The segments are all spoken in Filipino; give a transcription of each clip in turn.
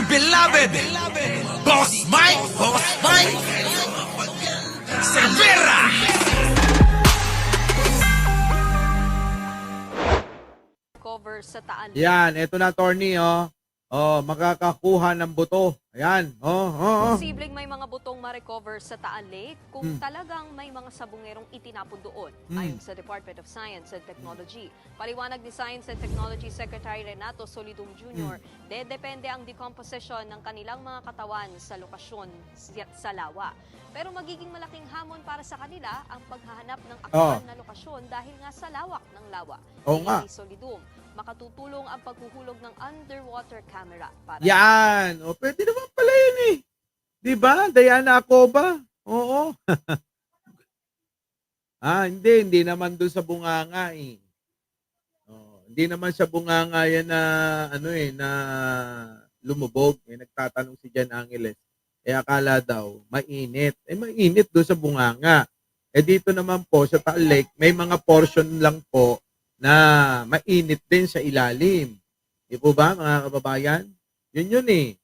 my beloved Boss Mike Cervera. Cover sa Taan. Yan, eto na, attorney, oh. Oh, makakakuha ng buto. Ayan, oh. Posibleng may mga butong ma-recover sa Taan Lake kung talagang may mga sabungerong itinapon doon, ayon sa Department of Science and Technology. Paliwanag ni Science and Technology Secretary Renato Solidum Jr., depende ang decomposition ng kanilang mga katawan sa lokasyon sa lawa. Pero magiging malaking hamon para sa kanila ang paghahanap ng aktual na lokasyon dahil nga sa lawak ng lawa. Oo nga. Solidum, makatutulong ang paghuhulog ng underwater camera para Yan. O, pwede naman pala yun eh. Di ba? Diana Acoba. Oo. Hindi naman doon sa bunganga eh. Oh, hindi naman sa bunganga yan na, na lumubog. Nagtatanong si Jan Angeles. Akala daw, mainit. Mainit doon sa bunganga. Dito naman po, sa Taal Lake, may mga portion lang po na mainit din sa ilalim. Di po ba, mga kababayan? Yun eh.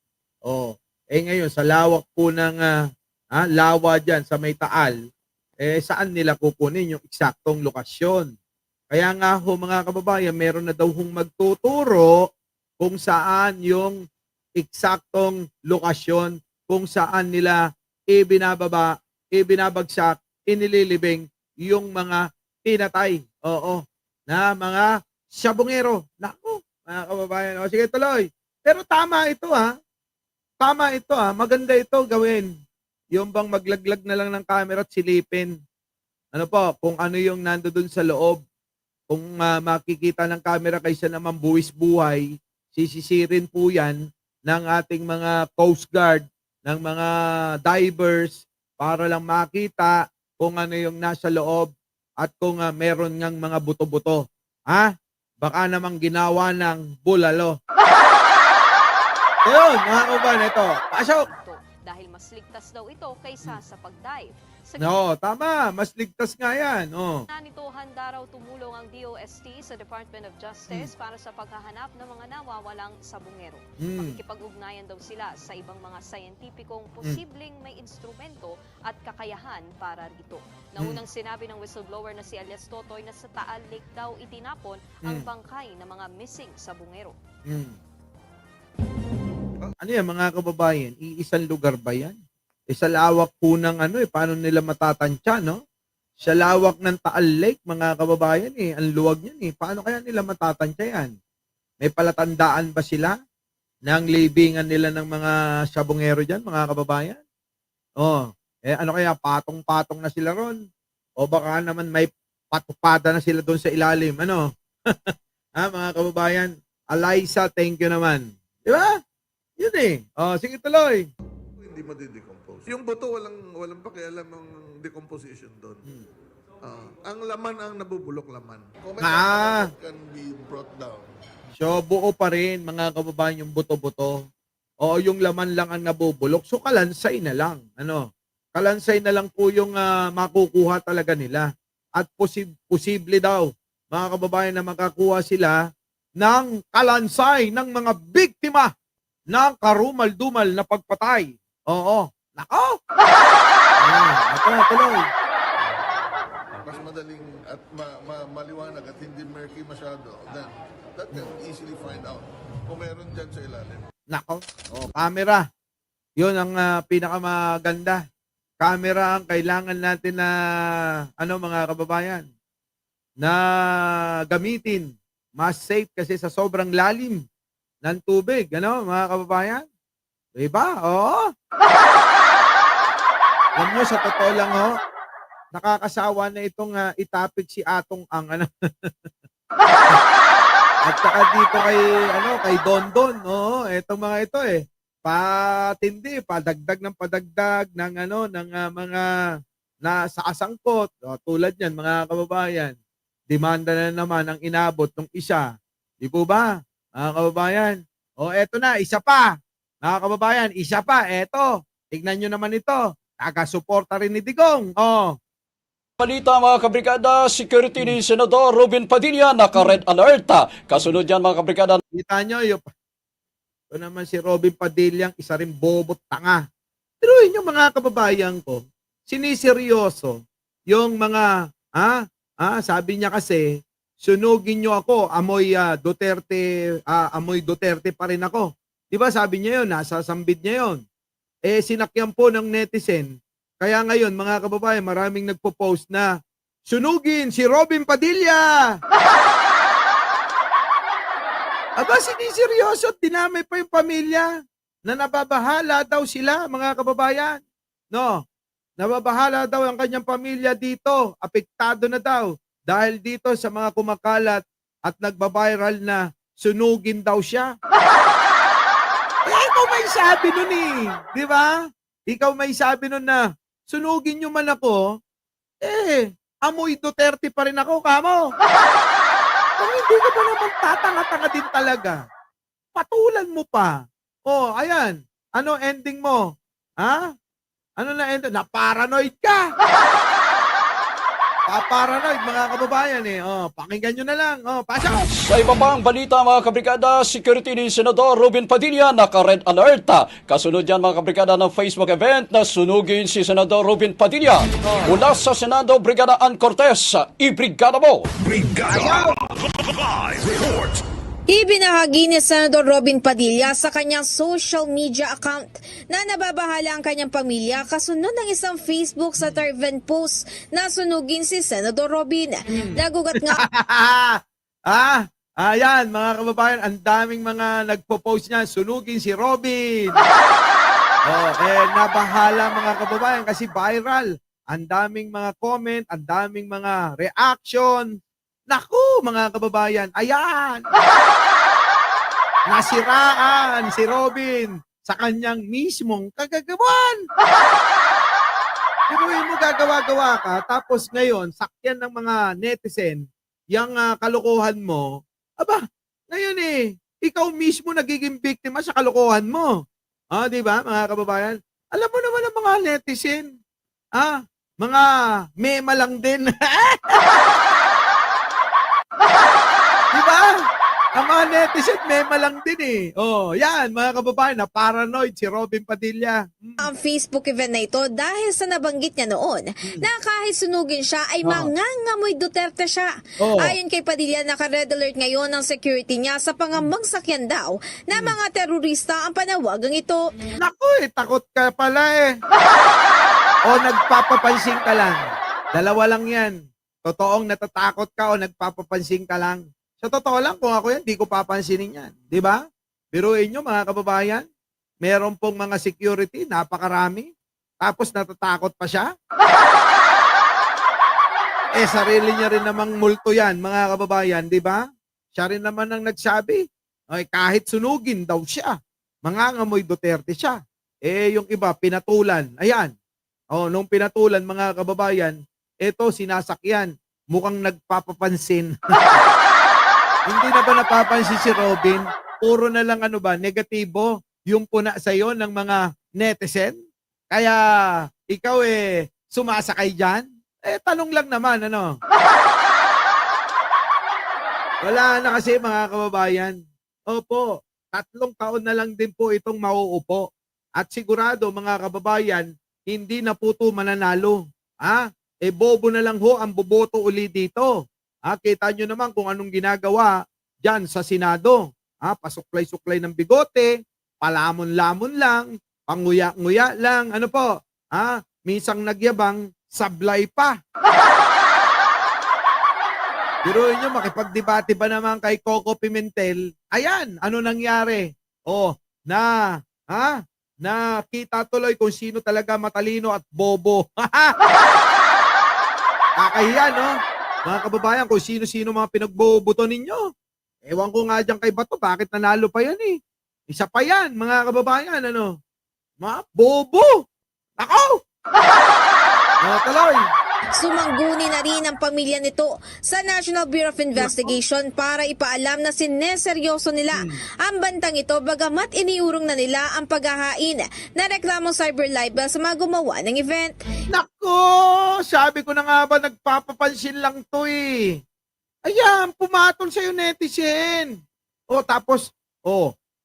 Ngayon, sa lawak po ng lawa dyan sa may Taal, saan nila kukunin yung eksaktong lokasyon? Kaya nga ho, mga kababayan, meron na daw hong magtuturo kung saan yung eksaktong lokasyon, kung saan nila ibinabagsak, inililibing yung mga pinatay. Na mga sabungero. Naku, mga kababayan. Sige, tuloy. Pero tama ito Tama ito Maganda ito gawin. Yung bang maglaglag na lang ng camera at silipin. Kung ano yung nando dun sa loob. Kung makikita ng camera kaysa naman buwis buhay, sisisirin po yan ng ating mga Coast Guard, ng mga divers, para lang makita kung ano yung nasa loob at kung meron ngang mga buto-buto. Baka namang ginawa ng bulalo. Ayun, mga kababayan, ito. Pasok! dahil mas ligtas daw ito kaysa sa pag-dive. Tama. Mas ligtas nga yan. Nito handa raw tumulong ang DOST sa Department of Justice para sa paghahanap ng mga nawawalang sabungero. Makikipag-ugnayan daw sila sa ibang mga scientificong posibleng may instrumento at kakayahan para rito. Naunang sinabi ng whistleblower na si Alias Totoy na sa Taal Lake daw itinapon ang bangkay ng mga missing sabungero. Ano yan, mga kababayan? Iisang lugar ba yan? Sa lawak po ng paano nila matatansya, no? Sa lawak ng Taal Lake, mga kababayan, ang luwag niyan, paano kaya nila matatansya yan? May palatandaan ba sila ng libingan nila ng mga sabungero dyan, mga kababayan? Ano kaya, patong-patong na sila ron? O baka naman may patupada na sila doon sa ilalim, mga kababayan? Eliza, thank you naman. Di ba? Yun sige, tuloy. Hindi madidecompose. Yung buto, walang pakialam ang decomposition doon. Ang laman ang nabubulok laman. Can be brought down. So, buo pa rin, mga kababayan, yung buto-buto. Yung laman lang ang nabubulok. So, kalansay na lang. Kalansay na lang po yung makukuha talaga nila. At posible daw, mga kababayan, na makakuha sila ng kalansay ng mga biktima ng karumal-dumal na pagpatay. Nako! Tuloy. Mas madaling at maliwanag at hindi murky masyado. Then, that can easily find out kung meron dyan sa ilalim. Nako. Camera. Yun ang pinakamaganda. Camera ang kailangan natin na, mga kababayan, na gamitin. Mas safe kasi sa sobrang lalim ng tubig. Mga kababayan? Diba? Alam nyo, sa totoo lang, nakakasawa na itong itapik si Atong ang At saka dito kay Dondon, etong mga ito patindi, padagdag ng mga nasa kasangkot. Tulad yan, mga kababayan. Demanda na naman ang inabot ng isa. Di po ba, mga kababayan? Eto na, isa pa. Mga kababayan, isa pa. Eto, tignan nyo naman ito. Taga-suporta rin ni Digong. Balita mga kabrigada, security ni Senador Robin Padilla naka-red alert. Kasunod yan mga kabrigada. Kita nyo, Ito naman si Robin Padilla, isa rin bobot tanga. Pero yun yung mga kababayan ko, siniseryoso yung mga, sabi niya kasi, sunugin niyo ako, amoy Duterte pa rin ako. Di ba sabi niya yun, nasa sambid niya yun. Sinakyan po ng netizen. Kaya ngayon, mga kababayan, maraming nagpo-post na, sunugin si Robin Padilla! Aba, siniseryoso, dinamay pa yung pamilya na nababahala daw sila, mga kababayan. No, nababahala daw ang kanyang pamilya dito, apektado na daw dahil dito sa mga kumakalat at nagbabiral na sunugin daw siya. Ikaw may sabi nun di ba? Ikaw may sabi nun na sunugin nyo man ako, amoy Duterte pa rin ako, kamo. Kung hindi ka pa naman tatanga-tanga din talaga, patulan mo pa. Ayan. Ano ending mo? Ha? Ano na ending? Na-paranoid ka. Pa-paranoid, mga kababayan pakinggan nyo na lang. Pasa ko. Sa iba pang balita mga kabrigada, security ni Senador Robin Padilla naka-red alert. Kasunod yan mga kabrigada ng Facebook event na sunugin si Senador Robin Padilla. Mula sa Senado, Brigada Ann Cortez, i-brigada mo! Brigada Live Report. Ibinahagi ni Senador Robin Padilla sa kanyang social media account na nababahala ang kanyang pamilya kasunod ng isang Facebook sa event post na sunugin si Senador Robin. Nagugat nga Ayan, mga kababayan, ang daming mga nagpo-post niyan, sunugin si Robin. Nabahala mga kababayan kasi viral. Ang daming mga comment, ang daming mga reaction. Naku, mga kababayan, ayan! Nasiraan si Robin sa kanyang mismong kagagawan. Pinuhin mo gagawa-gawa ka, tapos ngayon, sakyan ng mga netizen, yung kalokohan mo, aba, ngayon ikaw mismo nagiging biktima sa kalokohan mo. Di ba, mga kababayan? Alam mo naman ang mga netizen, mga mema lang din. Di ba? Ang mga netizen, mema lang din yan, mga kababayan, na paranoid si Robin Padilla. ang Facebook event na ito dahil sa nabanggit niya noon na kahit sunugin siya ay mangangamoy Duterte siya. Ayon kay Padilla, naka-red alert ngayon ang security niya sa pangamang sakyan daw na mga terorista ang panawagang ito. Naku, takot ka pala o nagpapapansin ka lang. Dalawa lang yan. Totoong natatakot ka o nagpapapansin ka lang. Sa totoo lang, kung ako yan, di ko papansinin yan. Di ba? Biruin nyo, mga kababayan, meron pong mga security, napakarami, tapos natatakot pa siya. Sarili niya rin namang multo yan, mga kababayan, di ba? Siya rin naman ang nagsabi, kahit sunugin daw siya, mangangamoy Duterte siya. Yung iba, pinatulan. Ayan. Nung pinatulan, mga kababayan, eto, sinasakyan. Mukhang nagpapapansin. Hindi na ba napapansin si Robin? Puro na lang negatibo yung puna sa'yo ng mga netizen? Kaya ikaw sumasakay dyan? Tanong lang naman, Wala na kasi, mga kababayan. Opo, 3 taon na lang din po itong mauupo. At sigurado, mga kababayan, hindi na po ito mananalo. Bobo na lang ho ang boboto uli dito. Kita nyo naman kung anong ginagawa dyan sa Senado. Pasuklay-suklay ng bigote, palamon-lamon lang, panguya-nguya lang, minsang nagyabang, sablay pa. Biruin nyo, makipagdebate ba naman kay Coco Pimentel? Ayan, ano nangyari? Nakita tuloy kung sino talaga matalino at bobo. Kakahiya, no? Mga kababayan, kung sino-sino mga pinagboboto ninyo. Ewan ko nga dyan kay Bato, bakit nanalo pa yan Isa pa yan, mga kababayan, Mga bobo! Ako! Tuloy! Sumangguni na rin ang pamilya nito sa National Bureau of Investigation para ipaalam na sineseryoso nila ang bantang ito bagamat iniurong na nila ang paghahain na reklamong cyber libel sa mga gumawa ng event. Nako! Sabi ko na nga ba, nagpapapansin lang to Ayan, pumatol sa'yo netizen. Tapos,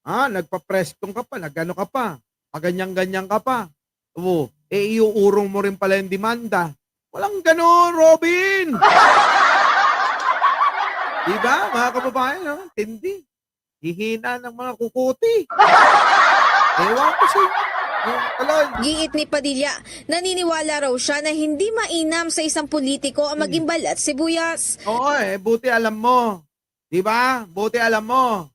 Nagpa-press ka pa, nagano ka pa, paganyan-ganyan ka pa. Iuurong mo rin pala yung demanda. Walang ganon, Robin! Diba, mga kababayan, no? Tindi. Hihina ng mga kukuti. Ewan ko sa Giit ni Padilla, naniniwala raw siya na hindi mainam sa isang politiko ang maging balat sibuyas. Oo, buti alam mo. Diba? Buti alam mo.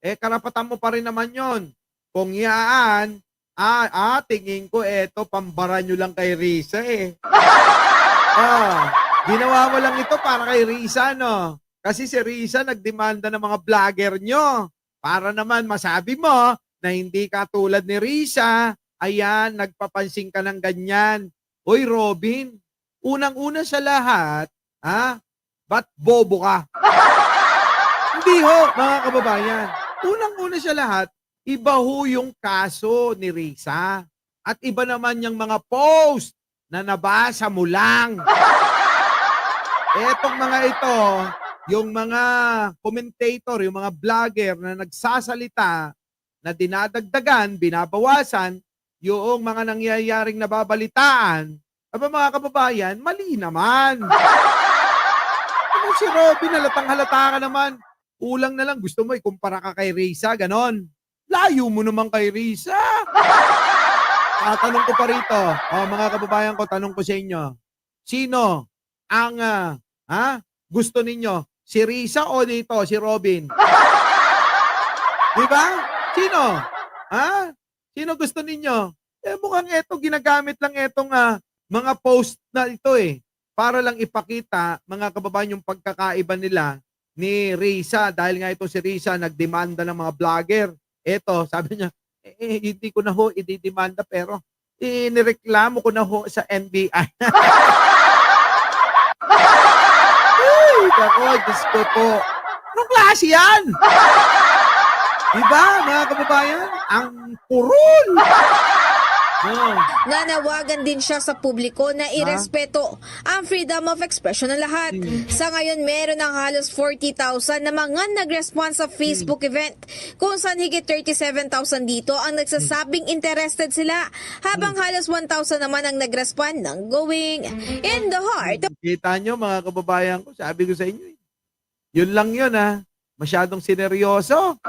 Karapatan mo pa rin naman yon. Kung yaan, tingin ko eto, pambara nyo lang kay Risa eh. Ginawa mo lang ito para kay Risa, no? Kasi si Risa nagdemanda ng mga vlogger nyo. Para naman masabi mo na hindi ka tulad ni Risa. Ayan, nagpapansin ka ng ganyan. Hoy, Robin, unang-una sa lahat, ba't bobo ka? Hindi ho, mga kababayan. Unang-una sa lahat, iba ho yung kaso ni Risa. At iba naman yung mga post na nabasa mo lang. Etong mga ito, yung mga commentator, yung mga vlogger na nagsasalita na dinadagdagan, binabawasan, yung mga nangyayaring nababalitaan, mga kababayan, mali naman. Si Robin, halatang-halata ka naman. Ulang na lang, gusto mo ikumpara ka kay Risa, ganon. Layo mo naman kay Risa. Tanong ko pa rito, mga kababayan ko, tanong ko sa inyo, sino ang gusto ninyo? Si Risa o dito, si Robin? Diba? Sino? Sino gusto ninyo? Mukhang eto, ginagamit lang etong mga post na ito para lang ipakita, mga kababayan, yung pagkakaiba nila ni Risa. Dahil nga ito si Risa, nagdemanda ng mga vlogger. Eto, sabi niya, hindi ko na ho ididemanda pero inireklamo ko na ho sa NBI. Ako, Diyos ko po. Anong klase yan? Diba, mga kababayan? Ang purul! Nanawagan din siya sa publiko na irespeto ang freedom of expression ng lahat. Sa ngayon, meron ng halos 40,000 na mga nag-response sa Facebook event, kung saan higit 37,000 dito ang nagsasabing interested sila, habang halos 1,000 naman ang nag-respond ng going in the heart. Kita nyo, mga kababayan ko, sabi ko sa inyo, yun lang yun masyadong sineryoso.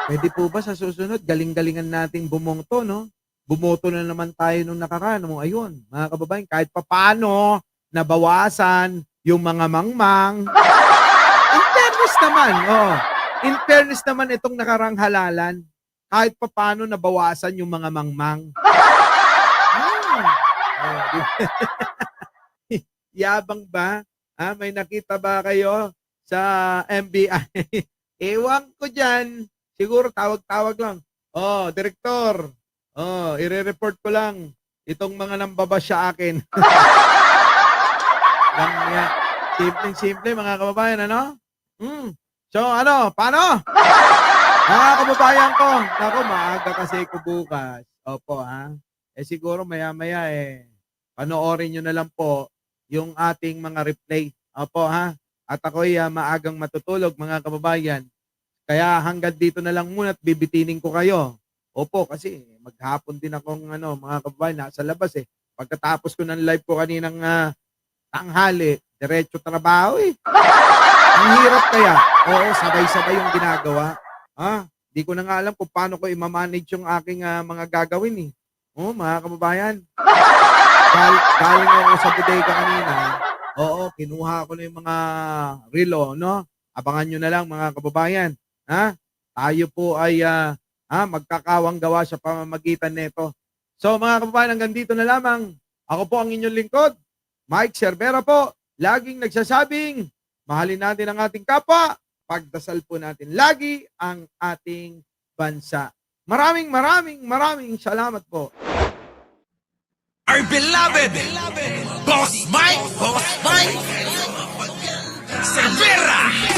Pwede po ba sa susunod, galing-galingan nating bumoto, no? Bumoto na naman tayo nung nakaraan. Ayun, mga kababayan, kahit papaano, nabawasan yung mga mangmang. In fairness naman, itong nakarang halalan, kahit papaano nabawasan yung mga mangmang. Yabang ba? May nakita ba kayo sa MBI? Ewan ko dyan. Siguro tawag-tawag lang. Direktor. Ire-report ko lang itong mga nambaba sa akin. Simple, mga kababayan, ano? So, paano? Mga kababayan ko, maaga kasi ko bukas. Opo, siguro maya-maya, panoorin nyo na lang po yung ating mga replay. Opo, At ako'y maagang matutulog, mga kababayan. Kaya hanggang dito na lang muna at bibitinin ko kayo. Opo, kasi maghapon din akong mga kababayan, nasa labas Pagkatapos ko ng live ko kaninang tanghali, diretso trabaho Ang hirap kaya. Oo, sabay-sabay yung ginagawa. Di ko na nga alam kung paano ko i-manage yung aking mga gagawin mga kababayan. Galing ako sa bodega kanina. Oo, kinuha ko na yung mga relo, no? Abangan nyo na lang, mga kababayan. Tayo po ay magkakawang gawa sa pamamagitan nito. So mga kababayan, hanggang dito na lamang. Ako po ang inyong lingkod, Mike Cervera po, laging nagsasabing, mahalin natin ang ating kapwa, pagdasal po natin lagi ang ating bansa. Maraming salamat po. Our beloved Boss Mike Cervera.